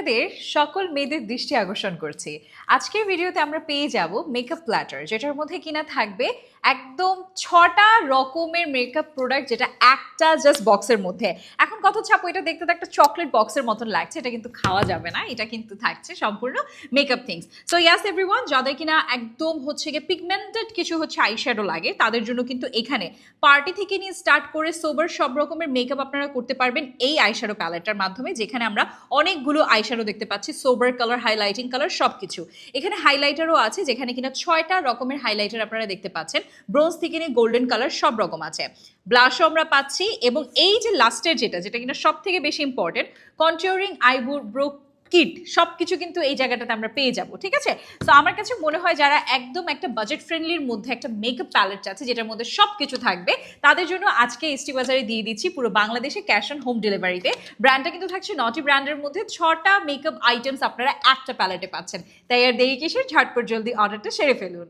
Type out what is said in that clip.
আপনাদের সকল মেয়েদের দৃষ্টি আকর্ষণ করছি। আজকের ভিডিওতে আমরা পেয়ে যাব মেকআপ প্ল্যাটার, যেটার মধ্যে কিনা থাকবে একদম 6টা রকমের মেকআপ প্রোডাক্ট, যেটা একটা জাস্ট বক্সের মধ্যে। এখন কথা হচ্ছে আপু, এটা দেখতে তো একটা চকলেট বক্সের মতন লাগছে, এটা কিন্তু খাওয়া যাবে না, এটা কিন্তু থাকছে সম্পূর্ণ মেকআপ থিংস। সো ইয়াস এভরিওয়ান, যাদের কিনা একদম হচ্ছে গিয়ে পিগমেন্টেড কিছু হচ্ছে আইশ্যাডো লাগে, তাদের জন্য কিন্তু এখানে পার্টি থেকে নিয়ে স্টার্ট করে সোবার সব রকমের মেকআপ আপনারা করতে পারবেন এই আইশ্যাডো প্যালেটটার মাধ্যমে, যেখানে আমরা অনেকগুলো আইশ্যাডো দেখতে পাচ্ছি, সোবার কালার, হাইলাইটিং কালার সবকিছু। এখানে হাইলাইটারও আছে, যেখানে কিনা 6টা রকমের হাইলাইটার আপনারা দেখতে পাচ্ছেন, ব্রোঞ্জ থেকে নিয়ে গোল্ডেন কালার সব রকম আছে। ব্লাশও আমরা পাচ্ছি, এবং এই যে লাস্টের যেটা কিনা সব থেকে বেশি ইম্পর্টেন্ট, কন্ট্যুরিং আইব্রো কিট সবকিছু কিন্তু এই জায়গাটাতে আমরা পেয়ে যাব। ঠিক আছে, তো আমার কাছে মনে হয় যারা একদম একটা বাজেট ফ্রেন্ডলির মধ্যে একটা মেকআপ প্যালেট আছে যেটার মধ্যে সবকিছু থাকবে, তাদের জন্য আজকে এসটি বাজারে দিয়ে দিচ্ছি পুরো বাংলাদেশে ক্যাশ অন হোম ডেলিভারিতে। ব্র্যান্ডটা কিন্তু থাকছে নটি ব্র্যান্ডের মধ্যে, 6টা মেকআপ আইটেমস আপনারা একটা প্যালেটে পাচ্ছেন। তাই আর দেরি কিসের, ঝটপট জলদি অর্ডারটা সেরে ফেলুন।